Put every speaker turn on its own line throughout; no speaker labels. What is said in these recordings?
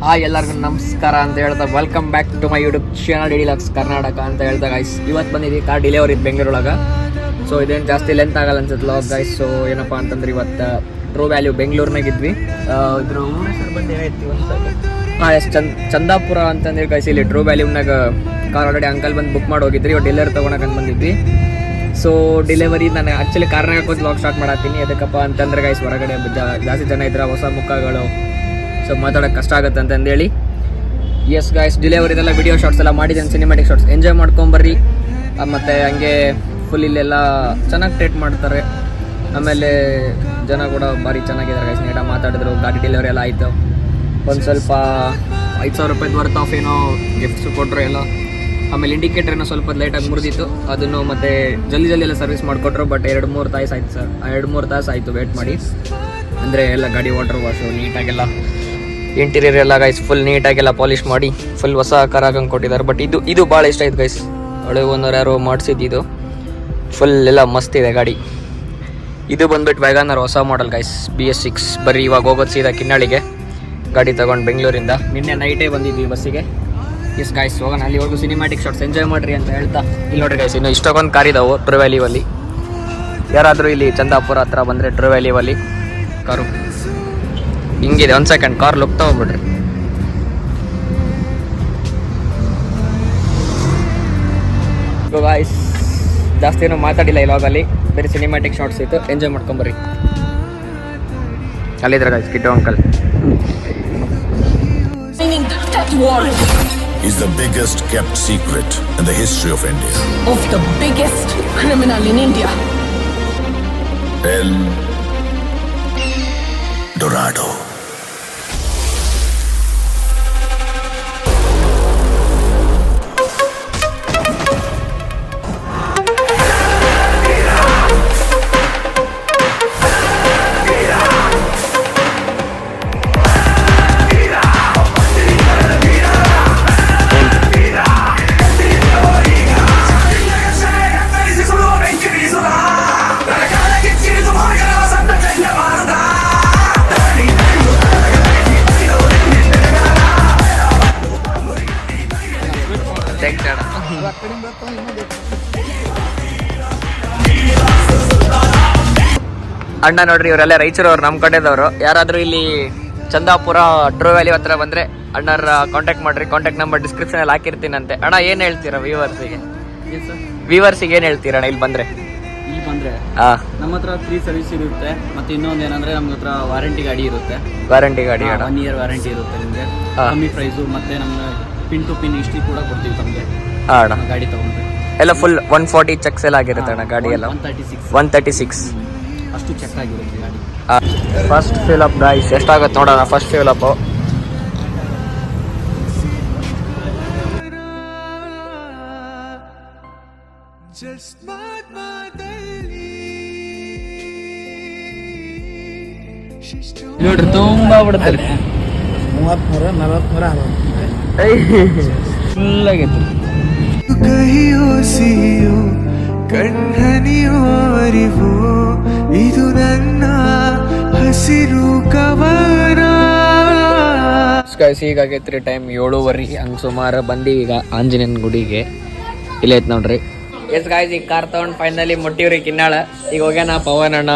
Hi ಎಲ್ಲರಿಗೂ ನಮಸ್ಕಾರ ಅಂತ ಹೇಳ್ತಾ welcome back to my YouTube channel deluxe Karnataka ಅಂತ ಹೇಳ್ತಾ ಗೈಸ್. ಇವತ್ತು ಬಂದಿದ್ದೀವಿ ಕಾರ್ ಡಿಲಿವರಿ ಇತ್ತು ಬೆಂಗಳೂರೊಳಗೆ. ಸೊ ಇದೇನು ಜಾಸ್ತಿ ಲೆಂತ್ ಆಗಲ್ಲ ಅನ್ಸುತ್ತೆ ಲಾಗ್ ಗೈಸ್. ಸೊ ಏನಪ್ಪ ಅಂತಂದ್ರೆ ಇವತ್ತು ಟ್ರೂ ವ್ಯಾಲ್ಯೂ ಬೆಂಗಳೂರಿನಾಗ ಇದ್ವಿ. ಇದ್ರ ಊರ ಹೆಸರು ಬಂದು ಏನಾಯ್ತು ಚಂದಾಪುರ ಅಂತಂದ್ರೆ ಗೈಸ್. ಇಲ್ಲಿ ಟ್ರೂ ವ್ಯಾಲ್ಯೂನಾಗ ಕಾರ್ ಆಲ್ರೆಡಿ ಅಂಕಲ್ ಬಂದು ಬುಕ್ ಮಾಡಿ ಹೋಗಿದ್ರಿ. ಇವಾಗ ಡೆಲಿವರಿ ತೊಗೊಳಕಂತ ಬಂದಿದ್ವಿ. ಸೊ ಡೆಲಿವರಿ ನಾನು ಆ್ಯಕ್ಚುಲಿ ಕಾರ್ನಾಗ ಹಾಕೋದು ಲಾಗ್ ಸ್ಟಾರ್ಟ್ ಮಾಡತ್ತೀನಿ. ಅದಕ್ಕಪ್ಪ ಅಂತಂದ್ರೆ ಗೈಸ್ ಹೊರಗಡೆ ಜಾಸ್ತಿ ಜನ ಇದ್ರೆ ಹೊಸ ಮುಖಗಳು, ಸೊ ಮಾತಾಡೋಕ್ಕೆ ಕಷ್ಟ ಆಗುತ್ತೆ ಅಂತಂದೇಳಿ ಎಸ್ ಗಾಯ್ಸ್ ಡೆಲಿವರಿದೆಲ್ಲ ವಿಡಿಯೋ ಶಾರ್ಟ್ಸ್ ಎಲ್ಲ ಮಾಡಿದ್ದೇನೆ, ಸಿನಿಮ್ಯಾಟಿಕ್ ಶಾರ್ಟ್ಸ್ ಎಂಜಾಯ್ ಮಾಡ್ಕೊಂಬರ್ರಿ. ಮತ್ತು ಹಂಗೆ ಫುಲ್ ಇಲ್ಲೆಲ್ಲ ಚೆನ್ನಾಗಿ ಟ್ರೀಟ್ ಮಾಡ್ತಾರೆ. ಆಮೇಲೆ ಜನ ಕೂಡ ಭಾರಿ ಚೆನ್ನಾಗಿದ್ದಾರೆ ಗೈಸ್, ನೀಟಾಗಿ ಮಾತಾಡಿದ್ರು. ಗಾಡಿ ಡೆಲಿವರಿ ಎಲ್ಲ ಆಯಿತು. ಒಂದು ಸ್ವಲ್ಪ 5,000 ರೂಪಾಯಿದು ವರ್ತ್ ಆಫ್ ಏನೋ ಗಿಫ್ಟ್ಸು ಕೊಟ್ಟರು ಎಲ್ಲ. ಆಮೇಲೆ ಇಂಡಿಕೇಟರ್ ಏನೋ ಸ್ವಲ್ಪ ಲೈಟಾಗಿ ಮುರಿದಿತ್ತು, ಅದನ್ನು ಮತ್ತು ಜಲ್ದಿ ಎಲ್ಲ ಸರ್ವಿಸ್ ಮಾಡಿಕೊಟ್ರು. ಬಟ್ 2-3 ತಾಸು ಆಯಿತು ಸರ್, 2-3 ತಾಸು ಆಯಿತು ವೇಟ್ ಮಾಡಿ. ಅಂದರೆ ಎಲ್ಲ ಗಾಡಿ ವಾಟರ್ ವಾಶು ನೀಟಾಗೆಲ್ಲ, ಇಂಟೀರಿಯರ್ ಎಲ್ಲ ಗೈಸ್ ಫುಲ್ ನೀಟಾಗೆಲ್ಲ ಪಾಲಿಷ್ ಮಾಡಿ ಫುಲ್ ಹೊಸ ಕಾರ್ ಹಾಕಂಗೆ ಕೊಟ್ಟಿದ್ದಾರೆ. ಬಟ್ ಇದು ಭಾಳ ಇಷ್ಟ ಆಯ್ತು ಗೈಸ್. ಹಳೆ ಓನರ್ ಯಾರೋ ಮಾಡಿಸಿದ್ದು ಫುಲ್ ಎಲ್ಲ ಮಸ್ತ್ ಇದೆ ಗಾಡಿ. ಇದು ಬಂದ್ಬಿಟ್ಟು ವ್ಯಾಗನರ್ ಹೊಸ ಮಾಡಲ್ ಗೈಸ್, BS6. ಬರೀ ಇವಾಗ ಹೋಗೋದು ಸೀದಾ ಕಿನ್ನಾಳಿಗೆ ಗಾಡಿ ತೊಗೊಂಡು ಬೆಂಗಳೂರಿಂದ. ನಿನ್ನೆ ನೈಟೇ ಬಂದಿದ್ವಿ ಬಸ್ಸಿಗೆ. ಎಸ್ ಗೈಸ್ ಹೋಗೋಣ, ಅಲ್ಲಿ ಹೋಗಿ ಸಿನಿಮ್ಯಾಟಿಕ್ ಶಾರ್ಟ್ಸ್ ಎಂಜಾಯ್ ಮಾಡಿರಿ ಅಂತ ಹೇಳ್ತಾ ಇಲ್ಲಿ ನೋಡ್ರಿ ಗೈಸ್, ಇನ್ನು ಇಷ್ಟೊಂದು ಕಾರ್ ಇದಾವೆ ಟ್ರೂ ವ್ಯಾಲ್ಯೂವಲ್ಲಿ. ಯಾರಾದರೂ ಇಲ್ಲಿ ಚಂದಾಪುರ ಹತ್ರ ಬಂದರೆ ಟ್ರೂ ವ್ಯಾಲ್ಯೂವಲ್ಲಿ ಕಾರು ಹಿಂಗಿದೆ. 1 ಸೆಕೆಂಡ್ ಕಾರ್ ಲುಕ್ ತಗೊಂಡ್ಬಿಡ್ರಿ. ಗಾಯ್ಸ್ ಜಾಸ್ತಿ ಏನೂ ಮಾತಾಡಿಲ್ಲ ಇವಾಗಲ್ಲಿ, ಬೇರೆ ಸಿನಿಮ್ಯಾಟಿಕ್ ಶಾರ್ಟ್ಸ್ ಇತ್ತು, ಎಂಜಾಯ್ ಮಾಡ್ಕೊಂಬರ್ರಿ. ಅಲ್ಲಿದ್ರೆ guys Kittu uncle.
Is the biggest kept secret in the history of India.
Of the biggest criminal in India.
El Dorado.
ಅಣ್ಣ ನೋಡ್ರಿ, ಇವರೆಲ್ಲ ರಾಯಚೂರವ್ರು, ನಮ್ಮ ಕಡೆದವರು. ಯಾರಾದರೂ ಇಲ್ಲಿ ಚಂದಾಪುರ ಟ್ರೂ ವ್ಯಾಲ್ಯೂ ಹತ್ರ ಬಂದರೆ ಅಣ್ಣರ ಕಾಂಟ್ಯಾಕ್ಟ್ ಮಾಡಿರಿ. ಕಾಂಟ್ಯಾಕ್ಟ್ ನಂಬರ್ ಡಿಸ್ಕ್ರಿಪ್ಷನಲ್ಲಿ ಹಾಕಿರ್ತೀನಂತೆ. ಅಣ್ಣ ಏನು ಹೇಳ್ತೀರಾ ವ್ಯೂವರ್ಸಿಗೆ ಏನು ಹೇಳ್ತೀರಾ ಅಣ್ಣ ಇಲ್ಲಿ ಬಂದರೆ?
ಇಲ್ಲಿ ಬಂದರೆ ನಮ್ಮ ಹತ್ರ 3 ಸರ್ವಿಸ್ ಇರುತ್ತೆ. ಮತ್ತು ಇನ್ನೊಂದು ಏನಂದರೆ ನಮ್ಮ ಹತ್ರ ವಾರಂಟಿ ಗಾಡಿ ಇರುತ್ತೆ.
ವಾರಂಟಿ ಗಾಡಿ
1 ಇಯರ್ ವಾರಂಟಿ ಇರುತ್ತೆ ನಿಮಗೆ. ಕಮ್ಮಿ ಪ್ರೈಸು. ಮತ್ತು ನಮ್ಮ ಪಿನ್ ಟು ಪಿನ್ ಹಿಸ್ಟ್ರಿ ಕೂಡ ಕೊಡ್ತೀವಿ ತಮಗೆ ಗಾಡಿ ತೊಗೊಂಡ್ರೆ.
ಎಲ್ಲ ಫುಲ್ 140 ಚೆಕ್ಸ್ ಎಲ್ಲ ಆಗಿರುತ್ತೆ ಅಣ್ಣ ಗಾಡಿ ಎಲ್ಲ. 136
ಅಷ್ಟು ಚೆಕ್ ಆಗಿರುತ್ತೆ ಗಾಡಿ.
ಫಸ್ಟ್ ಫಿಲ್ ಅಪ್ ಗೈಸ್ ಎಷ್ಟಾಗುತ್ತೆ ನೋಡೋಣ. ಫಸ್ಟ್ ಫಿಲ್ ಅಪ್
ನೋಡ್ರಿ ತುಂಬಾ ಬಿಡ್ತಾರೆ.
33-40
ಫುಲ್ ಆಗೈತೆ.
ಕಹಿಯೋ ಸಿಹಿಯೋ ಕಣ್ಣನಿಯೋ ಅರಿವೋ ಇದು ನನ್ನ ಹಸಿರು ಕವನ.
ಹೀಗಾಗೈತ್ರಿ ಟೈಮ್ 7:30 ಹಂಗೆ ಸುಮಾರು ಬಂದೀವಿ ಈಗ ಆಂಜನೇಯನ ಗುಡಿಗೆ. ಇಲ್ಲೇ ಐತೆ ನೋಡ್ರಿ. ಎಸ್ ಗಾಯ್ಸ್ ಈಗ ಕಾರ್ ತೊಗೊಂಡು ಫೈನಲಿ ಮುಟ್ಟಿವ್ರಿ ಕಿನ್ನಾಳ. ಈಗ ಹೋಗ್ಯಾನ ಪವನ್ ಅಣ್ಣ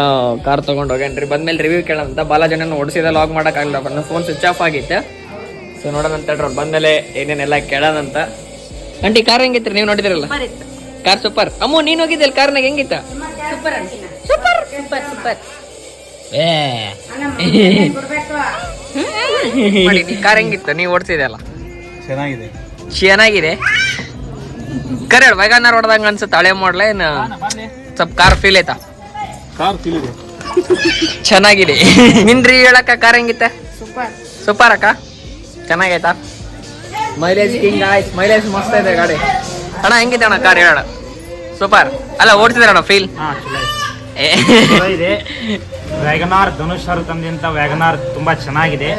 ಕಾರ್ ತೊಗೊಂಡು ಹೋಗ್ಯಾನ್ರಿ. ಬಂದ್ಮೇಲೆ ರಿವ್ಯೂ ಕೇಳೋಂತ. ಬಾಲಾಜನ ಓಡಿಸಿದ ಲಾಗ್ ಮಾಡೋಕ್ಕಾಗಲ್ಲ, ನನ್ನ ಫೋನ್ ಸ್ವಿಚ್ ಆಫ್ ಆಗಿತ್ತು. ಸೊ ನೋಡೋಣ ಅಂತ ಹೇಳ್ರಿ, ಬಂದಮೇಲೆ ಏನೇನೆಲ್ಲ ಕೇಳೋಣಂತ. Aunty car ಹೆಂಗಿತ್ರಿ? ನೀವು ನೋಡಿದಿರಲ್ಲ ಕಾರ್? ಸೂಪರ್. ಅಮ್ಮು ನೀನು ಹೋಗಿದ್ದಿಲ್ಲ ಕಾರ್ನಾಗ, ಹೆಂಗಿತ್ತ? ಕಾರ್ ಹೆಂಗಿತ್ತು? ನೀವು ಓಡಿಸಿದೆ ಅಲ್ಲ? ಚೆನ್ನಾಗಿದೆ ಕರೆ ಹೇಳ. ವ್ಯಾಗನರ್ ಹೊಡೆದಂಗ ಅನ್ಸುತ್ತೆ, ಹಳೆ ಮಾಡ್ಲ ಏನು ಸ್ವಲ್ಪ ಕಾರ್ ಫೀಲ್ ಐತಾ? ಚೆನ್ನಾಗಿದೆ. ನಿನ್ರಿ ಹೇಳಕ್ಕ ಕಾರ್ ಹೆಂಗಿತ್ತ? ಸೂಪರ್ ಅಕ್ಕ, ಚೆನ್ನಾಗೈತಾ? ಮೈಲೇಜ್ ಹಿಂಗ ಆಯ್ತು, ಮೈಲೇಜ್ ಮಸ್ತ್ ಇದೆ ಗಾಡಿ. ಅಣ್ಣ ಹೆಂಗಿದೆ ಅಣ್ಣ ಕಾರ್ ಹೇಳೋಣ? ಸೂಪರ್ ಅಲ್ಲ, ಓಡಿಸಿದ್ರಣ್ಣ ಫೀಲ್?
ವ್ಯಾಗನಾರ್ ಧನುಷ್ ಅವರು ತಂದಂತ ವ್ಯಾಗನಾರ್ ತುಂಬಾ ಚೆನ್ನಾಗಿದೆ.